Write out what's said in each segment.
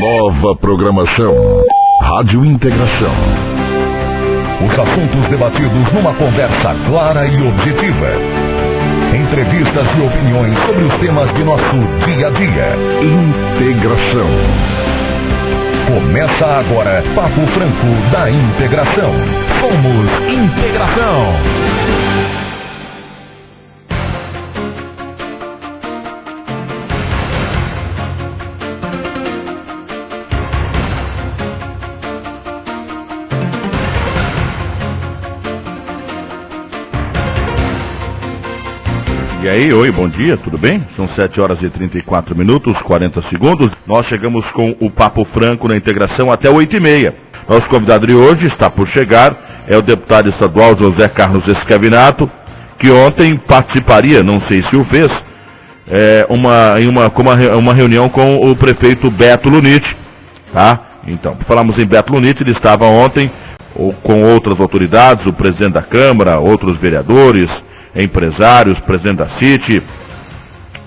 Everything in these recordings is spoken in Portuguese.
Nova programação. Rádio Integração. Os assuntos debatidos numa conversa clara e objetiva. Entrevistas e opiniões sobre os temas de nosso dia a dia. Integração. Começa agora Papo Franco da Integração. Somos Integração. E aí, oi, bom dia, tudo bem? São 7 horas e 34 minutos, 40 segundos. Nós chegamos com o Papo Franco na Integração até 8h30. Nosso convidado de hoje está por chegar, é o deputado estadual José Carlos Escavinato, que ontem participaria, não sei se o fez, uma reunião com o prefeito Beto Luniti, tá? Então, falamos em Beto Luniti, ele estava ontem com outras autoridades, o presidente da Câmara, outros vereadores, empresários, presidente da City,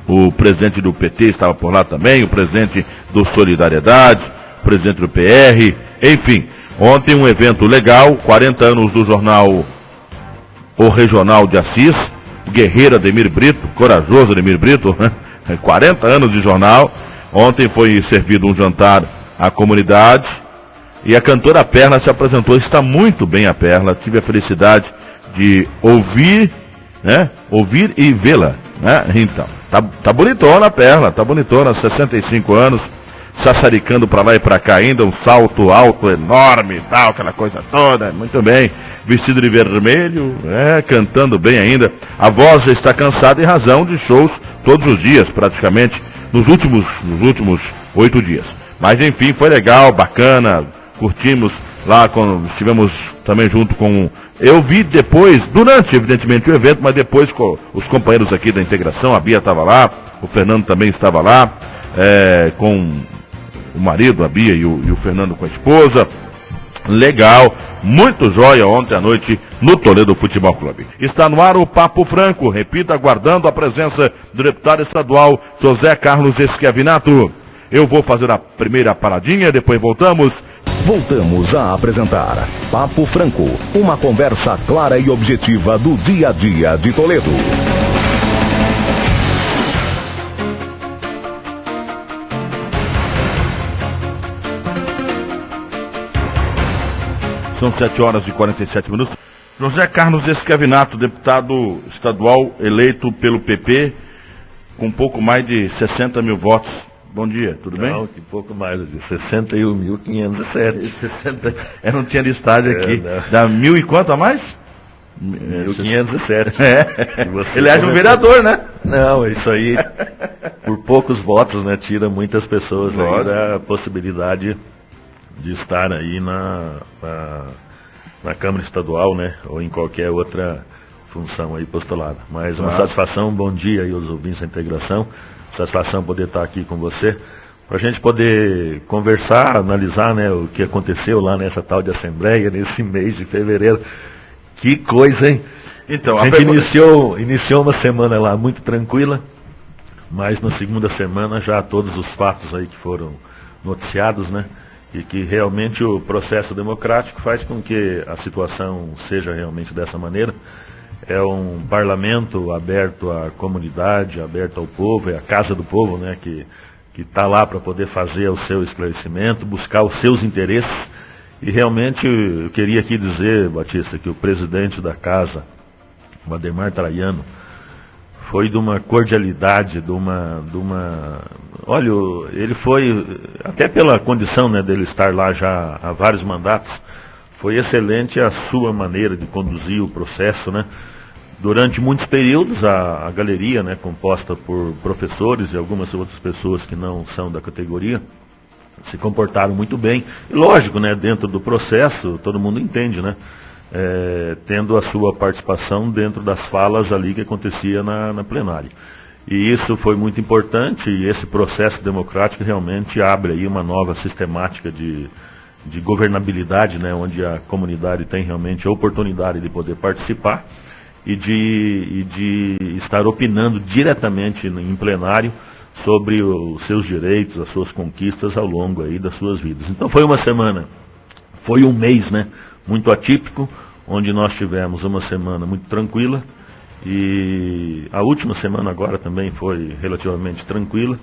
o presidente do PT estava por lá também, o presidente do Solidariedade, o presidente do PR, enfim, ontem um evento legal, 40 anos do jornal O Regional de Assis, guerreiro Ademir Brito, corajoso Ademir Brito, 40 anos de jornal, ontem foi servido um jantar à comunidade, e a cantora Perla se apresentou, está muito bem a Perla, tive a felicidade de ouvir e vê-la, né? Então, tá bonitona a Perla, tá bonitona, 65 anos, sassaricando pra lá e pra cá ainda, um salto alto enorme e tal, aquela coisa toda, muito bem, vestido de vermelho, cantando bem ainda. A voz já está cansada em razão de shows todos os dias, praticamente, nos últimos 8 dias. Mas enfim, foi legal, bacana, curtimos lá quando estivemos também junto com... Eu vi depois, durante evidentemente o evento, mas depois com os companheiros aqui da Integração, a Bia estava lá, o Fernando também estava lá, com o marido, a Bia e o Fernando com a esposa. Legal, muito jóia ontem à noite no Toledo Futebol Clube. Está no ar o Papo Franco, repito, aguardando a presença do deputado estadual José Carlos Escavinato. Eu vou fazer a primeira paradinha, depois voltamos. Voltamos a apresentar Papo Franco, uma conversa clara e objetiva do dia a dia de Toledo. São 7 horas e 47 minutos. José Carlos Escavinato, deputado estadual eleito pelo PP, com pouco mais de 60 mil votos. Bom dia, tudo bem? Não, que pouco mais, de 61.507. Eu não tinha listagem aqui. Não. Dá 1.000 e quanto a mais? 1.507. Ele é um vereador, né? Não, isso aí, por poucos votos, né, tira muitas pessoas aí da possibilidade de estar aí na Câmara Estadual, né, ou em qualquer outra função aí postulada. Mas uma satisfação, bom dia aí aos ouvintes da Integração. Satisfação poder estar aqui com você, para a gente poder conversar, analisar, né, o que aconteceu lá nessa tal de Assembleia, nesse mês de fevereiro. Que coisa, hein? Então, a gente iniciou uma semana lá muito tranquila, mas na segunda semana já todos os fatos aí que foram noticiados, né, e que realmente o processo democrático faz com que a situação seja realmente dessa maneira. É um parlamento aberto à comunidade, aberto ao povo, é a casa do povo, né, que está lá para poder fazer o seu esclarecimento, buscar os seus interesses. E realmente eu queria aqui dizer, Batista, que o presidente da casa, o Ademar Traiano, foi de uma cordialidade, olha, ele foi, até pela condição, né, dele estar lá já há vários mandatos, foi excelente a sua maneira de conduzir o processo, né? Durante muitos períodos, a galeria, né, composta por professores e algumas outras pessoas que não são da categoria, se comportaram muito bem. E lógico, né, dentro do processo, todo mundo entende, né? Tendo a sua participação dentro das falas ali que acontecia na plenária. E isso foi muito importante, e esse processo democrático realmente abre aí uma nova sistemática de governabilidade, né, onde a comunidade tem realmente a oportunidade de poder participar e de estar opinando diretamente em plenário sobre os seus direitos, as suas conquistas ao longo aí das suas vidas. Então foi uma semana, foi um mês, né, muito atípico, onde nós tivemos uma semana muito tranquila, e a última semana agora também foi relativamente tranquila,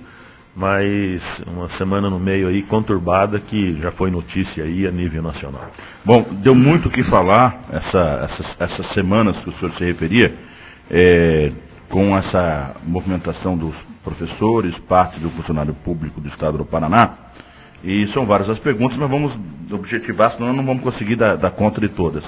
mas uma semana no meio aí conturbada, que já foi notícia aí a nível nacional. Bom, deu muito o que falar essas semanas que o senhor se referia, com essa movimentação dos professores, parte do funcionário público do Estado do Paraná, e são várias as perguntas, mas vamos objetivar, senão não vamos conseguir dar conta de todas.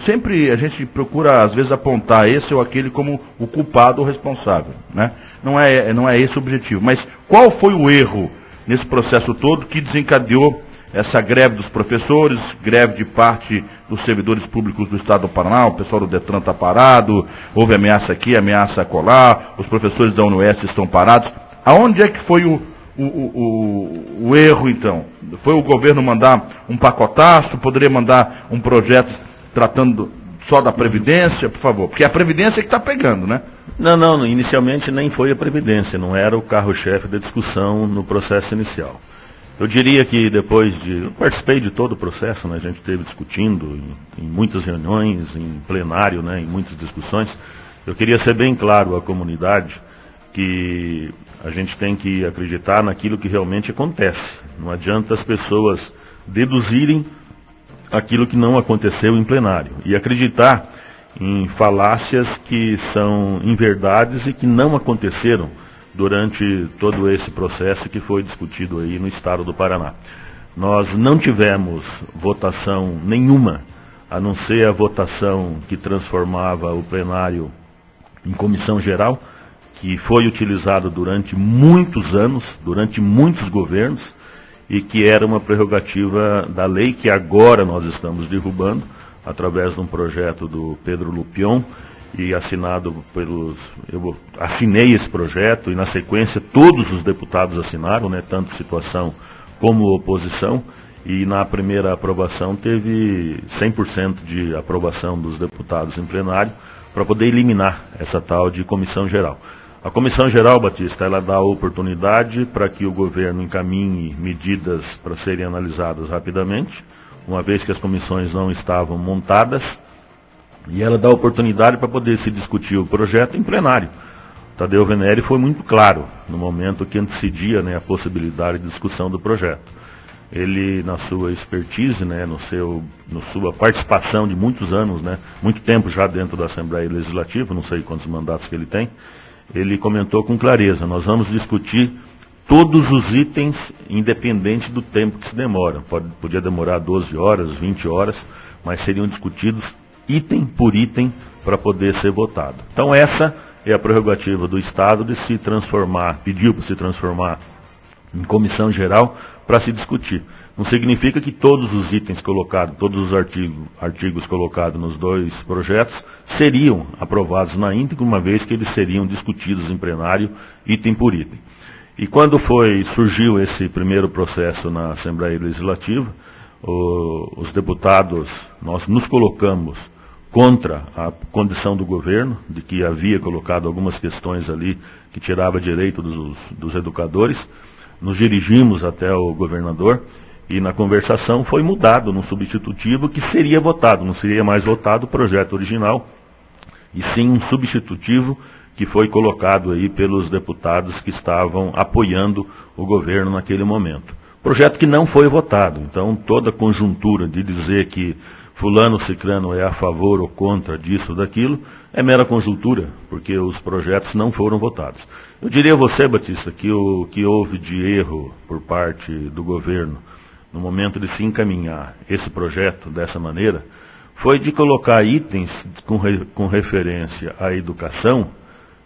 Sempre a gente procura às vezes apontar esse ou aquele como o culpado ou responsável, né? Não é esse o objetivo, mas qual foi o erro nesse processo todo que desencadeou essa greve dos professores, greve de parte dos servidores públicos do Estado do Paraná? O pessoal do Detran está parado, houve ameaça aqui, ameaça acolá, os professores da UniOeste estão parados. Aonde é que foi o erro, então? Foi o governo mandar um pacotaço? Poderia mandar um projeto tratando só da Previdência, por favor? Porque é a Previdência que está pegando, né? Não, inicialmente nem foi a Previdência, não era o carro-chefe da discussão no processo inicial. Eu diria que eu participei de todo o processo, né? A gente esteve discutindo em muitas reuniões, em plenário, né? Em muitas discussões. Eu queria ser bem claro à comunidade que a gente tem que acreditar naquilo que realmente acontece. Não adianta as pessoas deduzirem aquilo que não aconteceu em plenário e acreditar em falácias que são inverdades e que não aconteceram durante todo esse processo que foi discutido aí no Estado do Paraná. Nós não tivemos votação nenhuma, a não ser a votação que transformava o plenário em comissão geral, que foi utilizado durante muitos anos, durante muitos governos, e que era uma prerrogativa da lei que agora nós estamos derrubando, através de um projeto do Pedro Lupion, e assinado eu assinei esse projeto, e na sequência todos os deputados assinaram, né, tanto situação como oposição, e na primeira aprovação teve 100% de aprovação dos deputados em plenário, para poder eliminar essa tal de comissão geral. A Comissão Geral, Batista, ela dá oportunidade para que o governo encaminhe medidas para serem analisadas rapidamente, uma vez que as comissões não estavam montadas, e ela dá oportunidade para poder se discutir o projeto em plenário. Tadeu Venere foi muito claro no momento que antecedia, né, a possibilidade de discussão do projeto. Ele, na sua expertise, né, na sua participação de muitos anos, né, muito tempo já dentro da Assembleia Legislativa, não sei quantos mandatos que ele tem, ele comentou com clareza: nós vamos discutir todos os itens, independente do tempo que se demora. Podia demorar 12 horas, 20 horas, mas seriam discutidos item por item para poder ser votado. Então essa é a prerrogativa do Estado de se transformar, pediu para se transformar em comissão geral para se discutir. Não significa que todos os itens colocados, todos os artigos colocados nos dois projetos seriam aprovados na íntegra, uma vez que eles seriam discutidos em plenário, item por item. E quando surgiu esse primeiro processo na Assembleia Legislativa, os deputados, nós nos colocamos contra a condição do governo, de que havia colocado algumas questões ali que tirava direito dos educadores. Nos dirigimos até o governador e na conversação foi mudado num substitutivo que seria votado, não seria mais votado o projeto original, e sim um substitutivo que foi colocado aí pelos deputados que estavam apoiando o governo naquele momento. Projeto que não foi votado. Então toda a conjuntura de dizer que fulano ciclano é a favor ou contra disso ou daquilo é mera conjuntura, porque os projetos não foram votados. Eu diria a você, Batista, que o que houve de erro por parte do governo no momento de se encaminhar esse projeto dessa maneira foi de colocar itens com referência à educação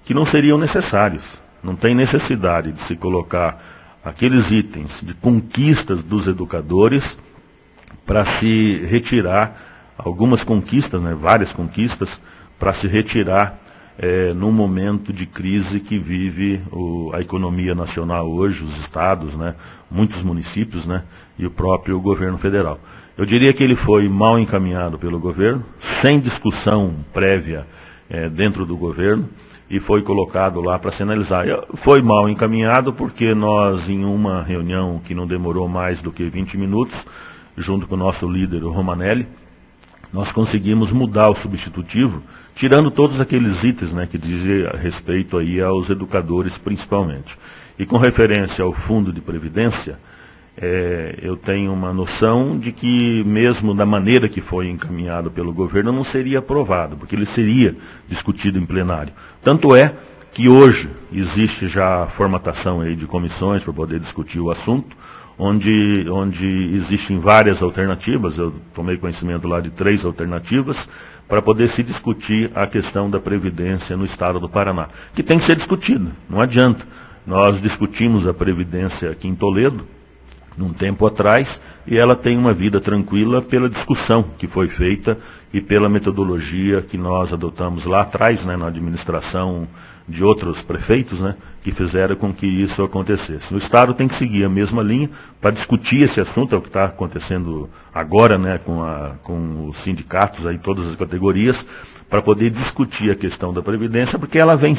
que não seriam necessários. Não tem necessidade de se colocar aqueles itens de conquistas dos educadores para se retirar algumas conquistas, né, várias conquistas, para se retirar num momento de crise que vive a economia nacional hoje, os estados, né, muitos municípios, né, e o próprio governo federal. Eu diria que ele foi mal encaminhado pelo governo, sem discussão prévia dentro do governo, e foi colocado lá para se analisar. Foi mal encaminhado porque nós, em uma reunião que não demorou mais do que 20 minutos, junto com o nosso líder, o Romanelli, nós conseguimos mudar o substitutivo, tirando todos aqueles itens, né, que dizem respeito aí aos educadores principalmente. E com referência ao fundo de previdência, eu tenho uma noção de que mesmo da maneira que foi encaminhado pelo governo não seria aprovado, porque ele seria discutido em plenário. Tanto é que hoje existe já a formatação aí de comissões para poder discutir o assunto, onde existem várias alternativas. Eu tomei conhecimento lá de 3 alternativas para poder se discutir a questão da Previdência no estado do Paraná, que tem que ser discutida, não adianta. Nós discutimos a Previdência aqui em Toledo, num tempo atrás, e ela tem uma vida tranquila pela discussão que foi feita e pela metodologia que nós adotamos lá atrás, né, na administração de outros prefeitos, né, que fizeram com que isso acontecesse. O Estado tem que seguir a mesma linha para discutir esse assunto, é o que está acontecendo agora, né, com os sindicatos, aí, todas as categorias, para poder discutir a questão da Previdência, porque ela vem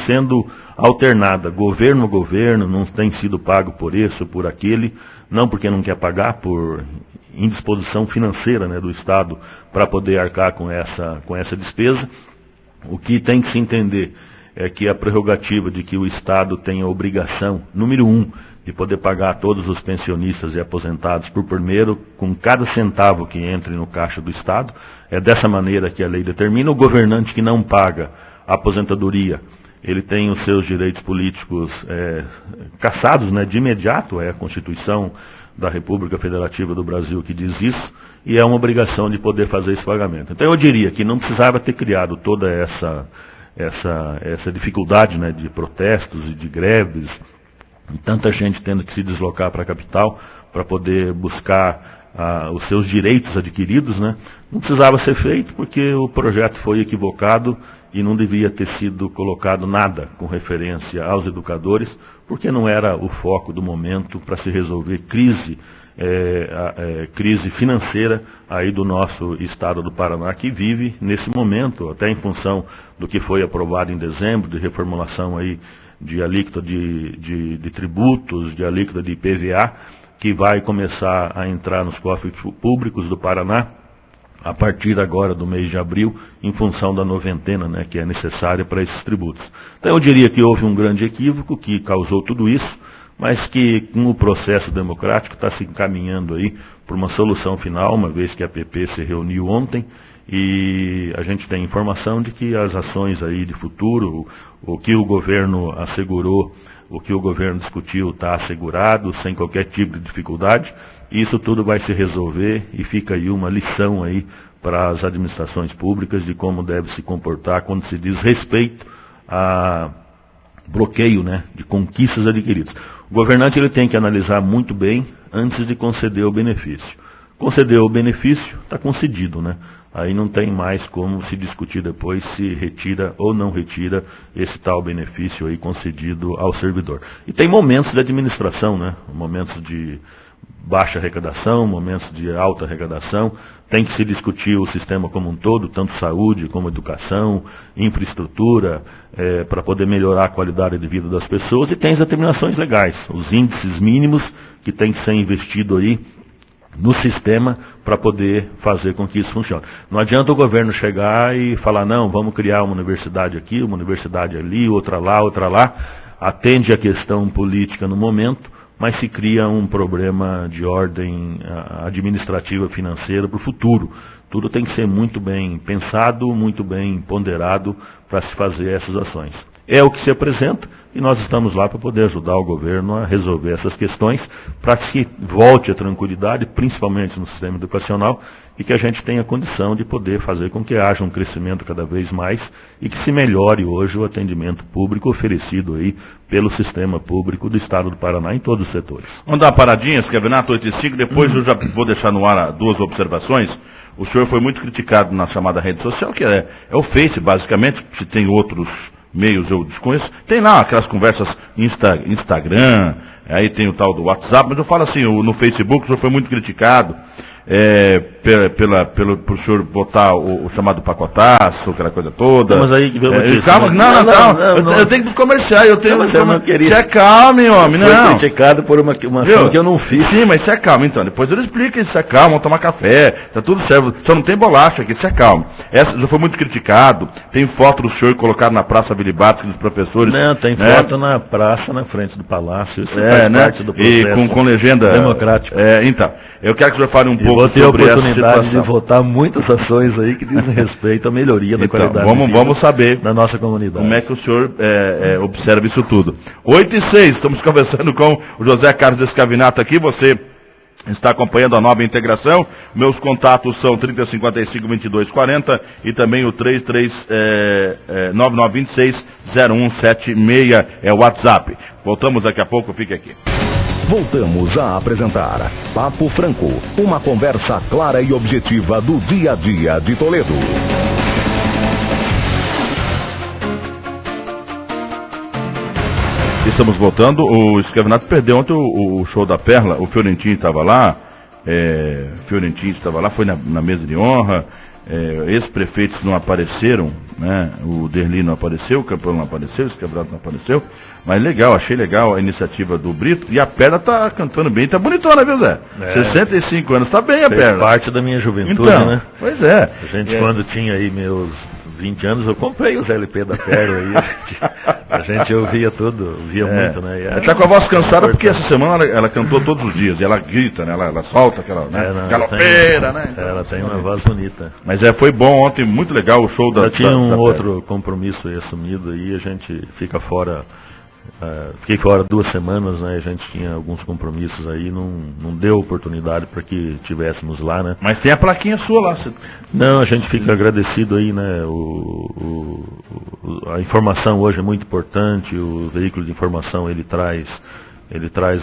sendo alternada, governo a governo, não tem sido pago por esse ou por aquele, não porque não quer pagar, por indisposição financeira, né, do Estado para poder arcar com essa despesa. O que tem que se entender é que a prerrogativa de que o Estado tem a obrigação, número 1, de poder pagar a todos os pensionistas e aposentados por primeiro, com cada centavo que entre no caixa do Estado. É dessa maneira que a lei determina. O governante que não paga a aposentadoria, ele tem os seus direitos políticos cassados, né, de imediato. É a Constituição da República Federativa do Brasil que diz isso, e é uma obrigação de poder fazer esse pagamento. Então eu diria que não precisava ter criado toda essa dificuldade, né, de protestos e de greves, e tanta gente tendo que se deslocar para a capital para poder buscar os seus direitos adquiridos, né? Não precisava ser feito porque o projeto foi equivocado e não devia ter sido colocado nada com referência aos educadores, porque não era o foco do momento para se resolver crise financeira aí do nosso estado do Paraná, que vive nesse momento, até em função do que foi aprovado em dezembro, de reformulação aí de alíquota de tributos, de alíquota de IPVA, que vai começar a entrar nos cofres públicos do Paraná a partir agora do mês de abril, em função da noventena, né, que é necessária para esses tributos. Então eu diria que houve um grande equívoco que causou tudo isso, mas que com o processo democrático está se encaminhando aí por uma solução final, uma vez que a PP se reuniu ontem, e a gente tem informação de que as ações aí de futuro, o que o governo assegurou, o que o governo discutiu está assegurado, sem qualquer tipo de dificuldade. Isso tudo vai se resolver e fica aí uma lição aí para as administrações públicas de como deve se comportar quando se diz respeito a bloqueio, né, de conquistas adquiridas. O governante ele tem que analisar muito bem antes de conceder o benefício. Concedeu o benefício, está concedido, né? Aí não tem mais como se discutir depois se retira ou não retira esse tal benefício aí concedido ao servidor. E tem momentos de administração, né? Momentos de baixa arrecadação, momentos de alta arrecadação. Tem que se discutir o sistema como um todo, tanto saúde como educação, infraestrutura, para poder melhorar a qualidade de vida das pessoas. E tem as determinações legais, os índices mínimos que tem que ser investido aí no sistema para poder fazer com que isso funcione. Não adianta o governo chegar e falar, não, vamos criar uma universidade aqui, uma universidade ali, outra lá, atende a questão política no momento, mas se cria um problema de ordem administrativa financeira para o futuro. Tudo tem que ser muito bem pensado, muito bem ponderado para se fazer essas ações. É o que se apresenta e nós estamos lá para poder ajudar o governo a resolver essas questões, para que volte a tranquilidade, principalmente no sistema educacional, e que a gente tenha condição de poder fazer com que haja um crescimento cada vez mais e que se melhore hoje o atendimento público oferecido aí pelo sistema público do Estado do Paraná em todos os setores. Vamos dar uma paradinha, Escrevenato 85, depois eu já vou deixar no ar 2 observações. O senhor foi muito criticado na chamada rede social, que é o Face, basicamente, se tem outros meios eu desconheço, tem lá aquelas conversas Instagram, aí tem o tal do WhatsApp, mas eu falo assim, no Facebook o senhor foi muito criticado, pelo senhor botar o chamado pacotaço, aquela coisa toda. Mas aí, calma, não. Eu tenho que comerciar, eu tenho que não queria. Se acalme, homem, não. Foi criticado por uma ação que eu não fiz. Sim, mas se acalma, então. Depois ele explica, se acalma, vamos tomar café, tá tudo certo. Só não tem bolacha aqui, se acalma. Essa já foi muito criticado. Tem foto do senhor colocado na Praça Bilibatsky dos professores. Não, tem foto na praça, na frente do palácio. Isso faz parte do processo. E com legenda democrática. Então, eu quero que o senhor fale um pouco sobre essa situação. Vou ter a oportunidade de votar muitas ações aí que dizem respeito à melhoria da qualidade vamos saber da nossa comunidade. Como é que o senhor observa isso tudo. 8h06, estamos conversando com o José Carlos Escavinato aqui, você está acompanhando a Nova Integração. Meus contatos são 3055-2240 e também o 9926-0176 é o WhatsApp. Voltamos daqui a pouco, fique aqui. Voltamos a apresentar Papo Franco, uma conversa clara e objetiva do dia a dia de Toledo. Estamos voltando. O Escavinato perdeu ontem o show da Perla. O Fiorentino estava lá. Foi na mesa de honra. Ex-prefeitos não apareceram, né? O Derli não apareceu, o Campeão não apareceu, o Escavinato não apareceu. Mas legal, achei legal a iniciativa do Brito. E a Perla tá cantando bem, tá bonitona, viu, Zé? 65 anos, tá bem a Perla. Parte da minha juventude, então, né? Pois é. A gente, quando tinha aí meus 20 anos, eu comprei os LP da Perla aí. A gente ouvia tudo, muito, né? Ela tá com a voz cansada porque essa semana ela cantou todos os dias. E ela grita, né? Ela solta aquela, né? Galopeira, né? Ela tem uma voz bonita. Mas foi bom ontem, muito legal o show da Já tinha outro compromisso aí assumido aí, a gente fica fora. Fiquei fora 2 semanas, né? A gente tinha alguns compromissos aí, não deu oportunidade para que tivéssemos lá, né? Mas tem a plaquinha sua lá. Não, a gente fica agradecido aí, né? A informação hoje é muito importante, o veículo de informação ele traz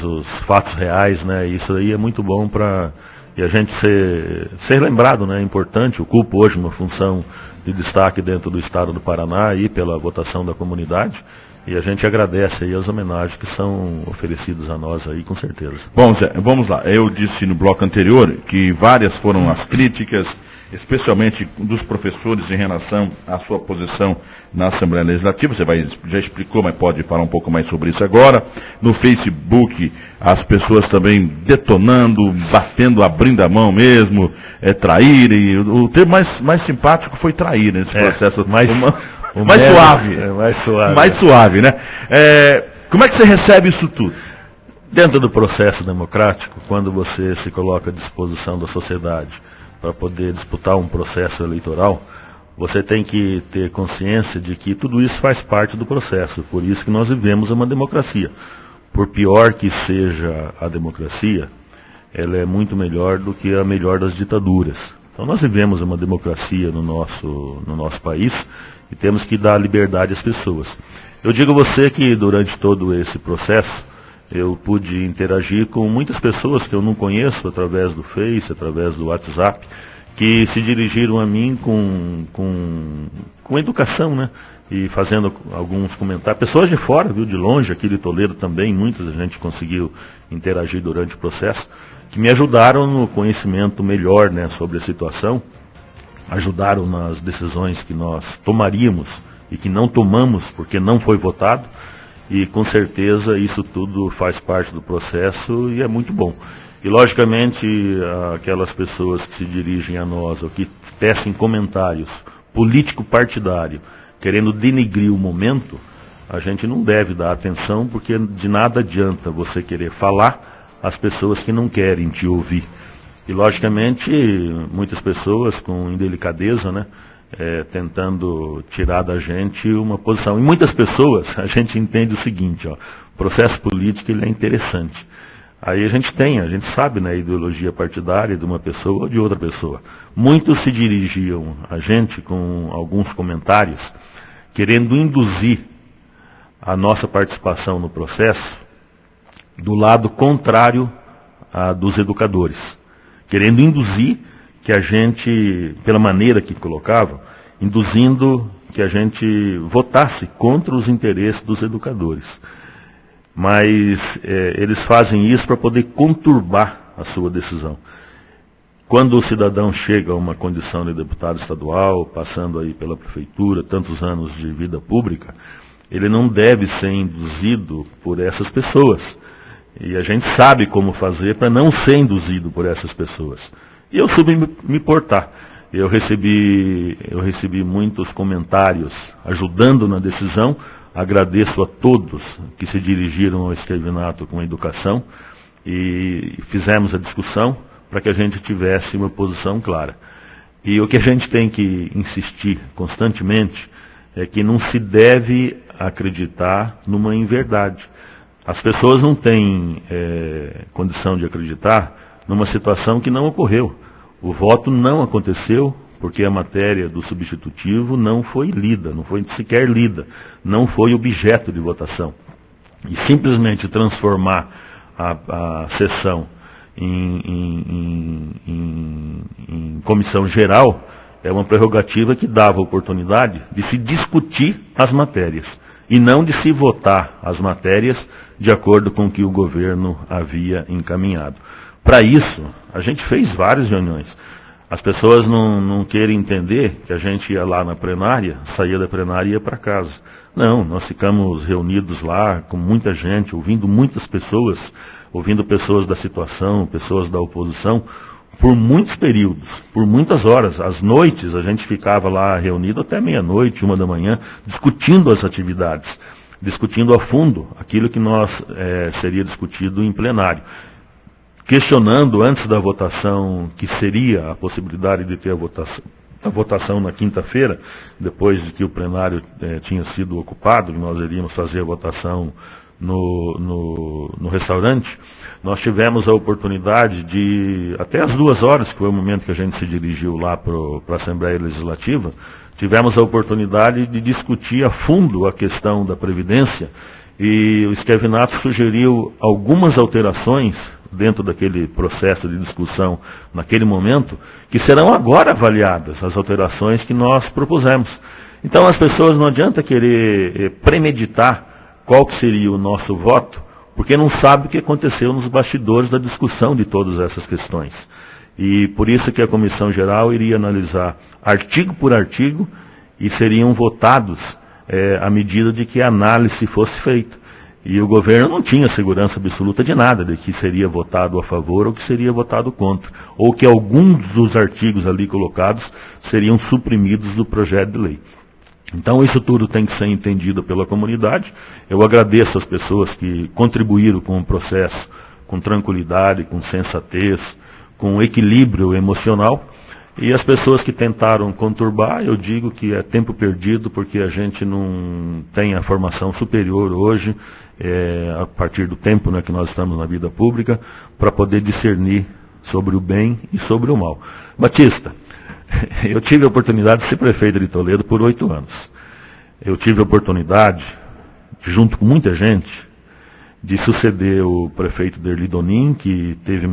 os fatos reais, né? Isso aí é muito bom para a gente ser lembrado, né? É importante, ocupa hoje uma função de destaque dentro do estado do Paraná aí pela votação da comunidade. E a gente agradece aí as homenagens que são oferecidas a nós aí, com certeza. Bom, Zé, vamos lá. Eu disse no bloco anterior que várias foram as críticas, especialmente dos professores em relação à sua posição na Assembleia Legislativa. Você já explicou, mas pode falar um pouco mais sobre isso agora. No Facebook, as pessoas também detonando, batendo, abrindo a mão mesmo, trair. E o termo mais simpático foi trair nesse processo. Mais suave, né? Como é que você recebe isso tudo? Dentro do processo democrático, quando você se coloca à disposição da sociedade para poder disputar um processo eleitoral, você tem que ter consciência de que tudo isso faz parte do processo. Por isso que nós vivemos uma democracia. Por pior que seja a democracia, ela é muito melhor do que a melhor das ditaduras. Então nós vivemos uma democracia no nosso país e temos que dar liberdade às pessoas. Eu digo a você que durante todo esse processo eu pude interagir com muitas pessoas que eu não conheço através do Face, através do WhatsApp, que se dirigiram a mim com educação, né? E fazendo alguns comentários. Pessoas de fora, viu, de longe, aqui de Toledo também, muitas a gente conseguiu interagir durante o processo, que me ajudaram no conhecimento melhor, né, sobre a situação, ajudaram nas decisões que nós tomaríamos e que não tomamos porque não foi votado, e com certeza isso tudo faz parte do processo e é muito bom. E logicamente aquelas pessoas que se dirigem a nós ou que tecem comentários político-partidário querendo denigrir o momento, a gente não deve dar atenção, porque de nada adianta você querer falar às pessoas que não querem te ouvir. E logicamente muitas pessoas com indelicadeza, né, tentando tirar da gente uma posição. E muitas pessoas, a gente entende o seguinte, ó, o processo político ele é interessante. Aí a gente sabe, né, a ideologia partidária de uma pessoa ou de outra pessoa. Muitos se dirigiam a gente com alguns comentários, querendo induzir a nossa participação no processo do lado contrário dos educadores. Querendo induzir que a gente, pela maneira que colocavam, induzindo que a gente votasse contra os interesses dos educadores. Mas eles fazem isso para poder conturbar a sua decisão. quando o cidadão chega a uma condição de deputado estadual, passando aí pela prefeitura, tantos anos de vida pública, ele não deve ser induzido por essas pessoas. E a gente sabe como fazer para não ser induzido por essas pessoas. E eu soube me portar. Eu recebi muitos comentários ajudando na decisão. Agradeço a todos que se dirigiram ao Esquervinato com a educação e fizemos a discussão para que a gente tivesse uma posição clara. E o que a gente tem que insistir constantemente é que não se deve acreditar numa inverdade. As pessoas não têm condição de acreditar numa situação que não ocorreu. O voto não aconteceu porque a matéria do substitutivo não foi lida, não foi sequer lida, não foi objeto de votação. E simplesmente transformar a sessão em comissão geral é uma prerrogativa que dava a oportunidade de se discutir as matérias e não de se votar as matérias de acordo com o que o governo havia encaminhado. Para isso, a gente fez várias reuniões. As pessoas não querem entender que a gente ia lá na plenária, saía da plenária e ia para casa. Não, nós ficamos reunidos lá com muita gente, ouvindo muitas pessoas, ouvindo pessoas da situação, pessoas da oposição, por muitos períodos, por muitas horas. Às noites a gente ficava lá reunido até meia-noite, 1 da manhã, discutindo as atividades, discutindo a fundo aquilo que seria discutido em plenário. Questionando antes da votação, que seria a possibilidade de ter a votação na quinta-feira, depois de que o plenário tinha sido ocupado, nós iríamos fazer a votação no restaurante. Nós tivemos a oportunidade de, até as 2 horas, que foi o momento que a gente se dirigiu lá para a Assembleia Legislativa, tivemos a oportunidade de discutir a fundo a questão da Previdência, e o Esquervinato sugeriu algumas alterações dentro daquele processo de discussão naquele momento, que serão agora avaliadas, as alterações que nós propusemos. Então as pessoas não adianta querer premeditar qual que seria o nosso voto, porque não sabe o que aconteceu nos bastidores da discussão de todas essas questões. E por isso que a Comissão Geral iria analisar artigo por artigo e seriam votados à medida de que a análise fosse feita. E o governo não tinha segurança absoluta de nada, de que seria votado a favor ou que seria votado contra, ou que alguns dos artigos ali colocados seriam suprimidos do projeto de lei. Então isso tudo tem que ser entendido pela comunidade. Eu agradeço as pessoas que contribuíram com o processo, com tranquilidade, com sensatez, com equilíbrio emocional. E as pessoas que tentaram conturbar, eu digo que é tempo perdido, porque a gente não tem a formação superior hoje, a partir do tempo que nós estamos na vida pública, para poder discernir sobre o bem e sobre o mal. Batista, eu tive a oportunidade de ser prefeito de Toledo por 8 anos. Eu tive a oportunidade, junto com muita gente, de suceder o prefeito Derli Donin, que teve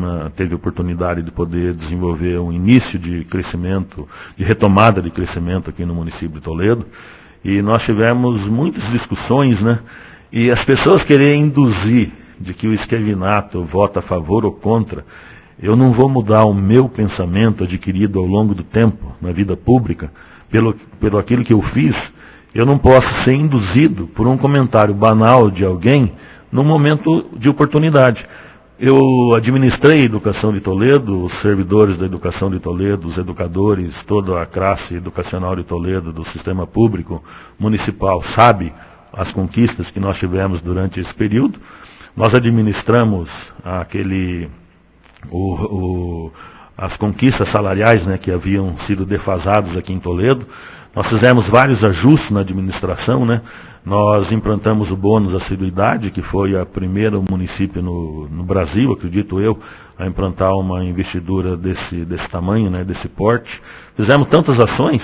a oportunidade de poder desenvolver um início de crescimento, de retomada de crescimento aqui no município de Toledo. E nós tivemos muitas discussões, e as pessoas querem induzir de que o Esquervinato vota a favor ou contra. Eu não vou mudar o meu pensamento adquirido ao longo do tempo na vida pública, pelo aquilo que eu fiz. Eu não posso ser induzido por um comentário banal de alguém num momento de oportunidade. Eu administrei a educação de Toledo, os servidores da educação de Toledo, os educadores, toda a classe educacional de Toledo, do sistema público municipal, sabe as conquistas que nós tivemos durante esse período. Nós administramos as conquistas salariais que haviam sido defasadas aqui em Toledo. Nós fizemos vários ajustes na administração, Nós implantamos o bônus assiduidade, que foi o primeiro município no Brasil, acredito eu, a implantar uma investidura desse tamanho, desse porte. Fizemos tantas ações,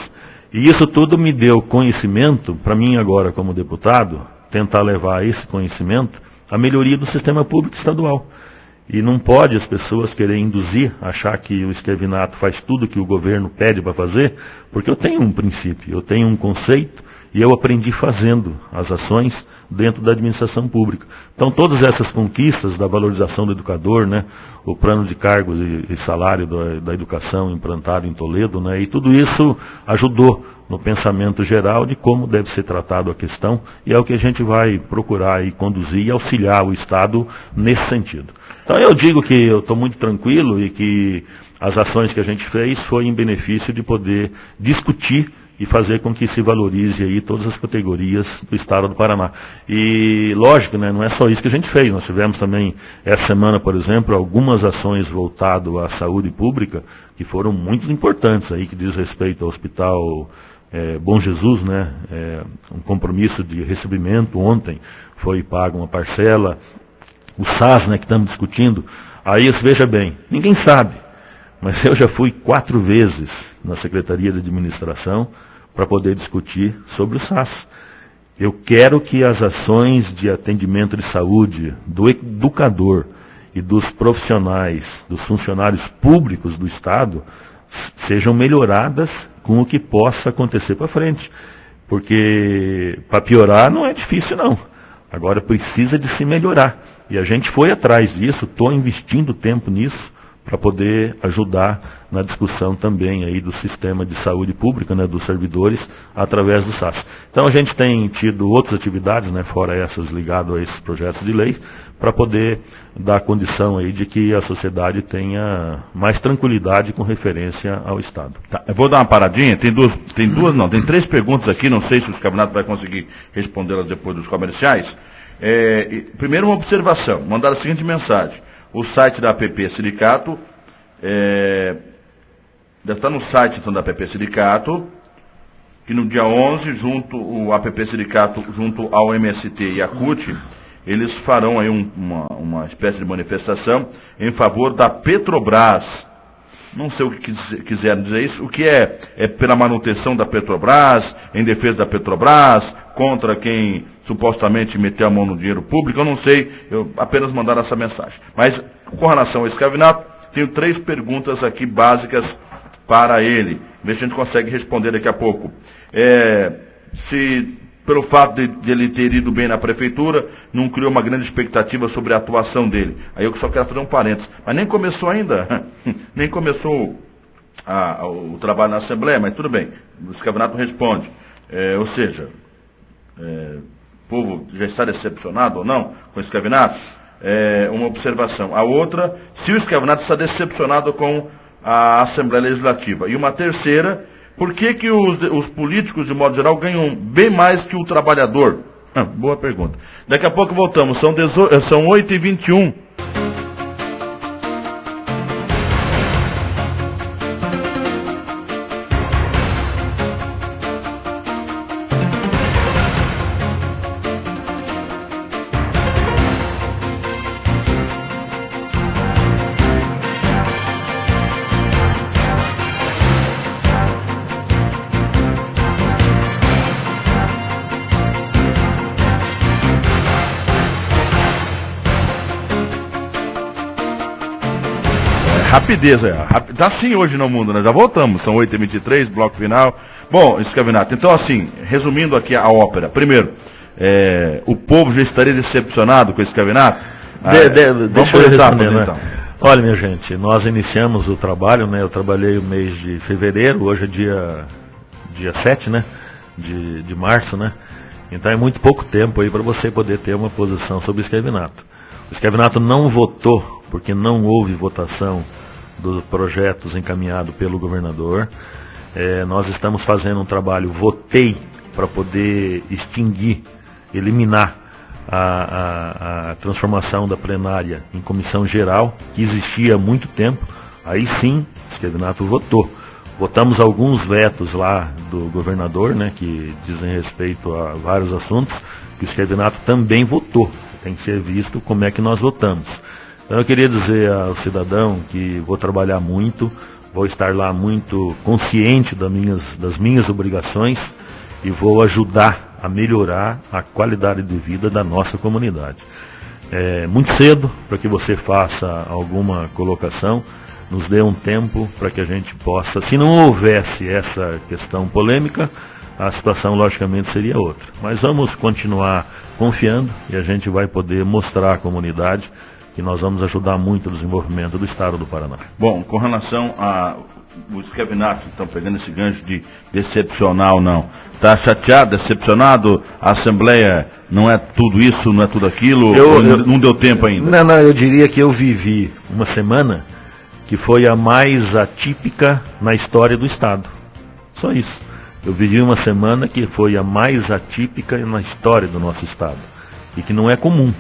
e isso tudo me deu conhecimento, para mim agora como deputado, tentar levar esse conhecimento à melhoria do sistema público estadual. E não pode as pessoas querer induzir, achar que o Esquervinato faz tudo que o governo pede para fazer, porque eu tenho um princípio, eu tenho um conceito, e eu aprendi fazendo as ações dentro da administração pública. Então, todas essas conquistas da valorização do educador, né, o plano de cargos e salário da educação implantado em Toledo, né, e tudo isso ajudou no pensamento geral de como deve ser tratado a questão, e é o que a gente vai procurar e conduzir e auxiliar o Estado nesse sentido. Então, eu digo que eu estou muito tranquilo e que as ações que a gente fez foi em benefício de poder discutir e fazer com que se valorize aí todas as categorias do Estado do Paraná. E, lógico, né, não é só isso que a gente fez. Nós tivemos também, essa semana, por exemplo, algumas ações voltadas à saúde pública que foram muito importantes aí, que diz respeito ao Hospital Bom Jesus, né, um compromisso de recebimento. Ontem foi paga uma parcela. O SAS, né, que estamos discutindo. Aí, veja bem, ninguém sabe, mas eu já fui 4 vezes na Secretaria de Administração para poder discutir sobre o SAS. Eu quero que as ações de atendimento de saúde do educador e dos profissionais, dos funcionários públicos do Estado, sejam melhoradas com o que possa acontecer para frente. Porque para piorar não é difícil não. Agora precisa de se melhorar. E a gente foi atrás disso, estou investindo tempo nisso, para poder ajudar na discussão também aí do sistema de saúde pública, né, dos servidores, através do SAS. Então a gente tem tido outras atividades, né, fora essas ligadas a esses projetos de lei, para poder dar condição aí de que a sociedade tenha mais tranquilidade com referência ao Estado. Tá, eu vou dar uma paradinha, tem 3 perguntas aqui, não sei se o Escavinato vai conseguir respondê-las depois dos comerciais. Primeiro, uma observação, mandar a seguinte mensagem: o site da APP Sindicato, deve estar no site então, da APP Sindicato, que no dia 11, o APP Sindicato, junto ao MST e a CUT, eles farão aí uma espécie de manifestação em favor da Petrobras. Não sei o que quiseram dizer isso, o que é pela manutenção da Petrobras, em defesa da Petrobras, contra quem supostamente meteu a mão no dinheiro público, eu não sei, eu apenas mandar essa mensagem. Mas, com relação ao Escavinato, tenho 3 perguntas aqui básicas para ele, ver se a gente consegue responder daqui a pouco. Se, pelo fato de ele ter ido bem na prefeitura, não criou uma grande expectativa sobre a atuação dele. Aí eu só quero fazer um parênteses. Mas nem começou ainda, nem começou o trabalho na Assembleia, mas tudo bem, o Escavinato responde. Ou seja, o povo já está decepcionado ou não com o Escavinato? Uma observação. A outra, se o Escavinato está decepcionado com a Assembleia Legislativa. E uma terceira, por que os políticos, de modo geral, ganham bem mais que o trabalhador? Boa pergunta. Daqui a pouco voltamos, são 8h21. Rapidez, tá sim hoje no mundo, nós já voltamos, são 8h23, bloco final. Bom, Escavinato, então assim, resumindo aqui a ópera, primeiro, o povo já estaria decepcionado com esse Escavinato? Deixa eu responder, né? Então. Olha, minha gente, nós iniciamos o trabalho, né, eu trabalhei o mês de fevereiro, hoje é dia 7, né, de março, né, então é muito pouco tempo aí para você poder ter uma posição sobre o Escavinato. O Escavinato não votou, porque não houve votação dos projetos encaminhados pelo governador. Nós estamos fazendo um trabalho, votei para poder extinguir, eliminar a transformação da plenária em comissão geral, que existia há muito tempo. Aí sim, o Escavinato votou. Votamos alguns vetos lá do governador, né, que dizem respeito a vários assuntos, que o Escavinato também votou. Tem que ser visto como é que nós votamos. Então eu queria dizer ao cidadão que vou trabalhar muito, vou estar lá muito consciente das minhas obrigações e vou ajudar a melhorar a qualidade de vida da nossa comunidade. Muito cedo para que você faça alguma colocação, nos dê um tempo para que a gente possa, se não houvesse essa questão polêmica, a situação logicamente seria outra. Mas vamos continuar confiando e a gente vai poder mostrar à comunidade que nós vamos ajudar muito o desenvolvimento do Estado do Paraná. Bom, com relação ao Schiavinato, então, pegando esse gancho de decepcionar ou não, está chateado, decepcionado? A Assembleia não é tudo isso, não é tudo aquilo? Não deu tempo ainda? Não, eu diria que eu vivi uma semana que foi a mais atípica na história do Estado. Só isso. Eu vivi uma semana que foi a mais atípica na história do nosso Estado. E que não é comum.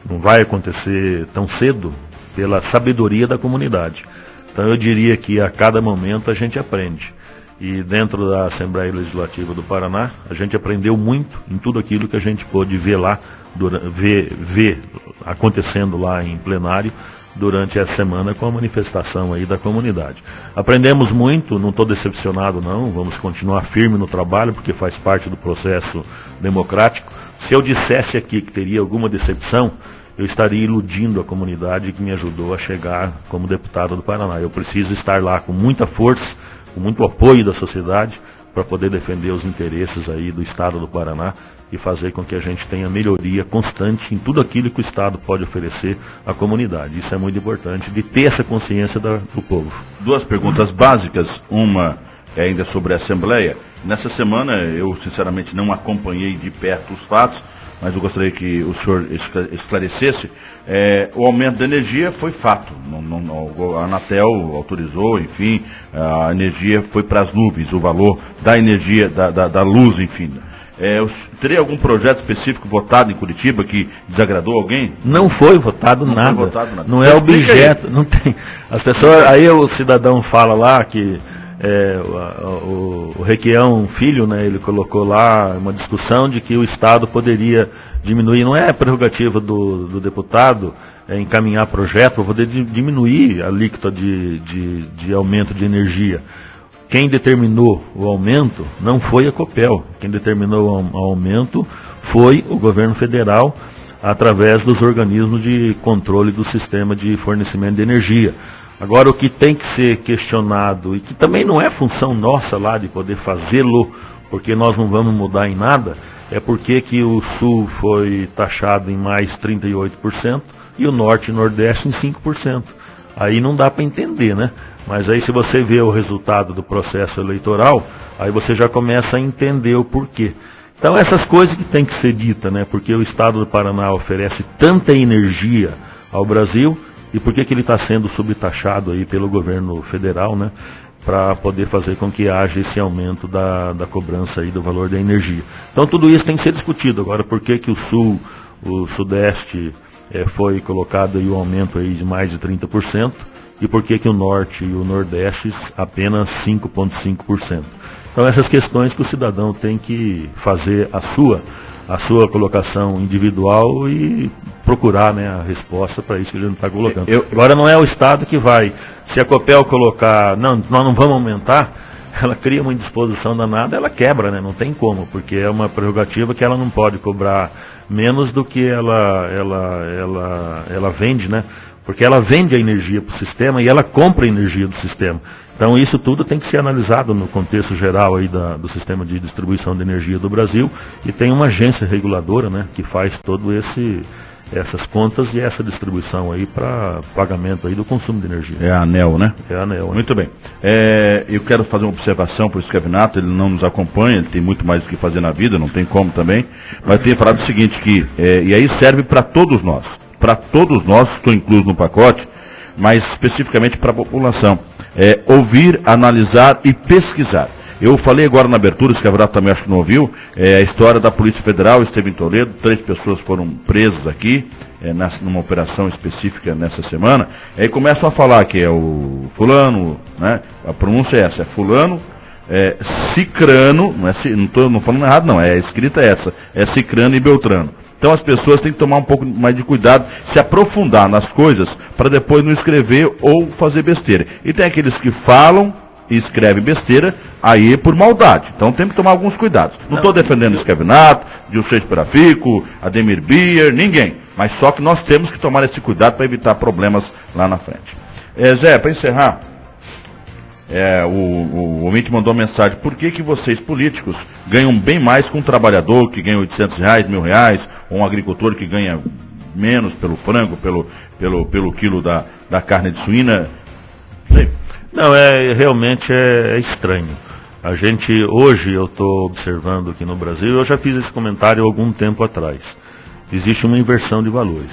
Não vai acontecer tão cedo pela sabedoria da comunidade. Então eu diria que a cada momento a gente aprende. E dentro da Assembleia Legislativa do Paraná, a gente aprendeu muito em tudo aquilo que a gente pôde ver lá, ver acontecendo lá em plenário, durante essa semana com a manifestação aí da comunidade. Aprendemos muito, não estou decepcionado não, vamos continuar firme no trabalho, porque faz parte do processo democrático. Se eu dissesse aqui que teria alguma decepção, eu estaria iludindo a comunidade que me ajudou a chegar como deputado do Paraná. Eu preciso estar lá com muita força, com muito apoio da sociedade, para poder defender os interesses aí do Estado do Paraná e fazer com que a gente tenha melhoria constante em tudo aquilo que o Estado pode oferecer à comunidade. Isso é muito importante, de ter essa consciência do povo. Duas perguntas básicas, uma é ainda sobre a Assembleia. Nessa semana eu sinceramente não acompanhei de perto os fatos, mas eu gostaria que o senhor esclarecesse. O aumento da energia foi fato, a Anatel autorizou, enfim, a energia foi para as nuvens, o valor da energia, da luz, enfim. Teria algum projeto específico votado em Curitiba que desagradou alguém? Não foi votado nada. Foi votado nada. Não é objeto, não tem. As pessoas, aí o cidadão fala lá que o Requião Filho, né, ele colocou lá uma discussão de que o Estado poderia diminuir, não é prerrogativa do deputado encaminhar projeto para poder diminuir a alíquota de aumento de energia. Quem determinou o aumento não foi a Copel, quem determinou o aumento foi o governo federal, através dos organismos de controle do sistema de fornecimento de energia. Agora, o que tem que ser questionado, e que também não é função nossa lá de poder fazê-lo, porque nós não vamos mudar em nada, é porque que o Sul foi taxado em mais 38% e o Norte e Nordeste em 5%. Aí não dá para entender, né? Mas aí se você vê o resultado do processo eleitoral, aí você já começa a entender o porquê. Então essas coisas que tem que ser dita, né? Porque o Estado do Paraná oferece tanta energia ao Brasil, e por que ele está sendo subtaxado aí pelo governo federal, né? Para poder fazer com que haja esse aumento da cobrança aí do valor da energia. Então tudo isso tem que ser discutido. Agora, por que o Sul, o Sudeste foi colocado aí o aumento aí de mais de 30%, e por que o Norte e o Nordeste apenas 5,5%. Então essas questões que o cidadão tem que fazer a sua colocação individual e procurar, né, a resposta para isso que a gente está colocando. Agora não é o Estado que vai, se a Copel colocar, não, nós não vamos aumentar, ela cria uma indisposição danada, ela quebra, né, não tem como, porque é uma prerrogativa que ela não pode cobrar menos do que ela vende, né, porque ela vende a energia para o sistema e ela compra a energia do sistema. Então isso tudo tem que ser analisado no contexto geral aí do sistema de distribuição de energia do Brasil, e tem uma agência reguladora, né, que faz todo essas contas e essa distribuição aí para pagamento aí do consumo de energia. É a ANEEL, né? É a ANEEL. Muito bem. Eu quero fazer uma observação para o Schiavinato, ele não nos acompanha, ele tem muito mais o que fazer na vida, não tem como também, mas tem falado o seguinte, que, e aí serve para todos nós, estou incluso no pacote, mas especificamente para a população, ouvir, analisar e pesquisar. Eu falei agora na abertura, o Schiavinato também acho que não ouviu, a história da Polícia Federal, esteve em Toledo, 3 pessoas foram presas aqui, numa operação específica nessa semana, aí começam a falar que é o fulano, né, a pronúncia é essa, é fulano, cicrano, não estou falando errado não, é escrita essa, é cicrano e beltrano. Então as pessoas têm que tomar um pouco mais de cuidado, se aprofundar nas coisas, para depois não escrever ou fazer besteira. E tem aqueles que falam e escrevem besteira, aí por maldade. Então tem que tomar alguns cuidados. Não estou defendendo o Schiavinato, Dilceu Perafico, Ademir Bier, ninguém. Mas só que nós temos que tomar esse cuidado para evitar problemas lá na frente. Zé, para encerrar, O ouvinte mandou uma mensagem: por que vocês políticos ganham bem mais com um trabalhador que ganha R$800, R$1.000, ou um agricultor que ganha menos pelo frango, pelo quilo da carne de suína? Não, realmente é estranho. A gente, hoje eu estou observando aqui no Brasil, eu já fiz esse comentário há algum tempo atrás. Existe uma inversão de valores.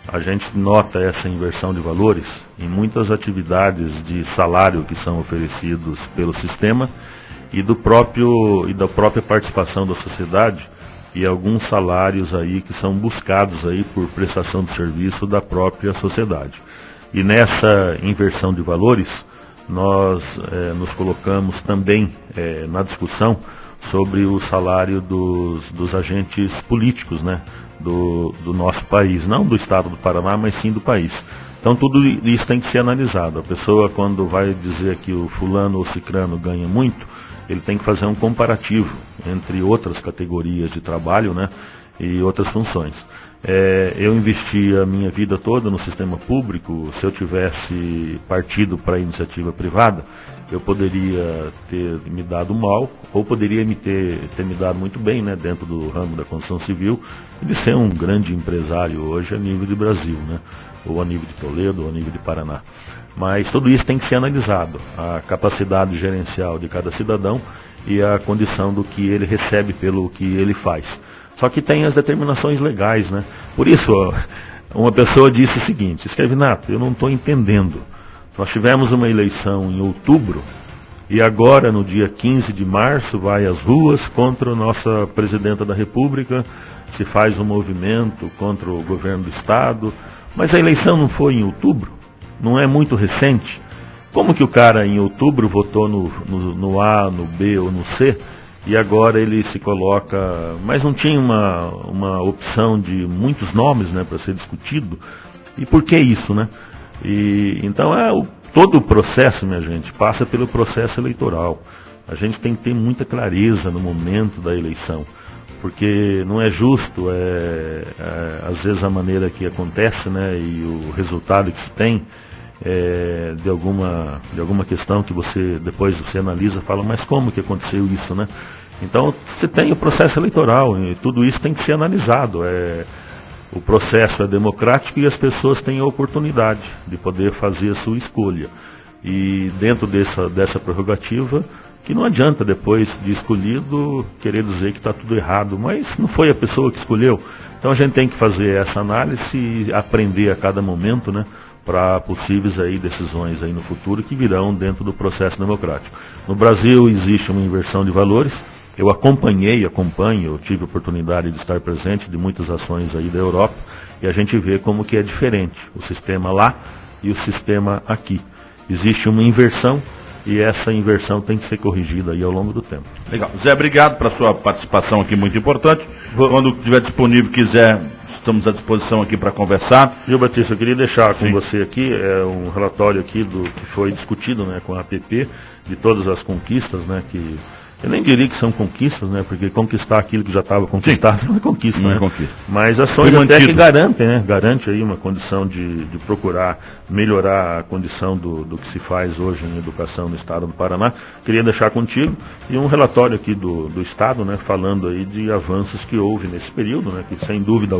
A gente nota essa inversão de valores em muitas atividades de salário que são oferecidos pelo sistema e da própria participação da sociedade, e alguns salários aí que são buscados aí por prestação de serviço da própria sociedade. E nessa inversão de valores, nós nos colocamos também na discussão sobre o salário dos agentes políticos, né, do nosso país, não do estado do Paraná, mas sim do país. Então tudo isso tem que ser analisado. A pessoa, quando vai dizer que o fulano ou cicrano ganha muito, ele tem que fazer um comparativo entre outras categorias de trabalho, né, e outras funções. Eu investi a minha vida toda no sistema público. Se eu tivesse partido para a iniciativa privada, eu poderia ter me dado mal, ou poderia ter me dado muito bem, né, dentro do ramo da construção civil, e de ser um grande empresário hoje a nível de Brasil, né, ou a nível de Toledo, ou a nível de Paraná. Mas tudo isso tem que ser analisado, a capacidade gerencial de cada cidadão e a condição do que ele recebe pelo que ele faz. Só que tem as determinações legais, né? Por isso, uma pessoa disse o seguinte: Escravinato, eu não estou entendendo. Nós tivemos uma eleição em outubro e agora, no dia 15 de março, vai às ruas contra a nossa presidenta da República, se faz um movimento contra o governo do Estado, mas a eleição não foi em outubro? Não é muito recente? Como que o cara em outubro votou no A, no B ou no C, e agora ele se coloca, mas não tinha uma opção de muitos nomes, né, para ser discutido? E por que isso, né? Então todo o processo, minha gente, passa pelo processo eleitoral. A gente tem que ter muita clareza no momento da eleição, porque não é justo, às vezes a maneira que acontece, né, e o resultado que se tem, de alguma questão que depois você analisa e fala, mas como que aconteceu isso, né? Então você tem o processo eleitoral e tudo isso tem que ser analisado. O processo é democrático e as pessoas têm a oportunidade de poder fazer a sua escolha. E dentro dessa prerrogativa, que não adianta depois de escolhido querer dizer que está tudo errado, mas não foi a pessoa que escolheu. Então a gente tem que fazer essa análise e aprender a cada momento, né, para possíveis aí decisões aí no futuro que virão dentro do processo democrático. No Brasil existe uma inversão de valores. Eu acompanho, eu tive a oportunidade de estar presente de muitas ações aí da Europa, e a gente vê como que é diferente o sistema lá e o sistema aqui. Existe uma inversão, e essa inversão tem que ser corrigida aí ao longo do tempo. Legal. Zé, obrigado pela sua participação aqui, muito importante. Quando estiver disponível, quiser, estamos à disposição aqui para conversar. Gil Batista, eu queria deixar com você aqui um relatório aqui do que foi discutido, né, com a APP, de todas as conquistas, né, que eu nem diria que são conquistas, né, porque conquistar aquilo que já estava conquistado não é conquista, né? Mas ações até que garantem, né, garante aí uma condição de procurar melhorar a condição do que se faz hoje em educação no estado do Paraná. Queria deixar contigo e um relatório aqui do estado, né, falando aí de avanços que houve nesse período, né, que sem dúvida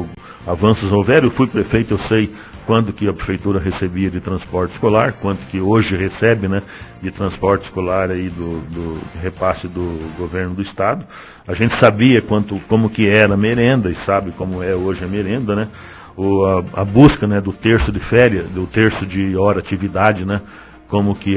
avanços houveram. Eu fui prefeito, eu sei quanto que a prefeitura recebia de transporte escolar, quanto que hoje recebe, né, de transporte escolar aí do repasse do governo do estado. A gente sabia como que era a merenda e sabe como é hoje a merenda, né? A busca, né, do terço de férias, do terço de hora atividade, né? Como que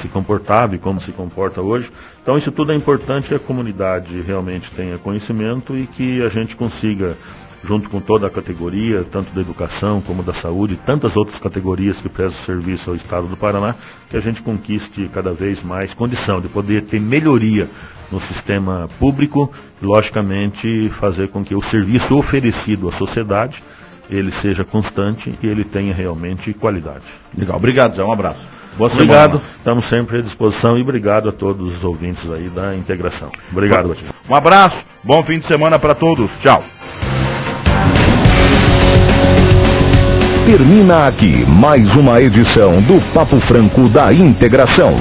se comportava e como se comporta hoje. Então isso tudo é importante que a comunidade realmente tenha conhecimento e que a gente consiga, junto com toda a categoria, tanto da educação como da saúde, tantas outras categorias que prestam serviço ao estado do Paraná, que a gente conquiste cada vez mais condição de poder ter melhoria no sistema público e, logicamente, fazer com que o serviço oferecido à sociedade ele seja constante e ele tenha realmente qualidade. Legal, obrigado, Zé, um abraço. Obrigado, estamos sempre à disposição e obrigado a todos os ouvintes aí da integração. Obrigado, Batista. Um abraço, bom fim de semana para todos, tchau. Termina aqui mais uma edição do Papo Franco da Integração.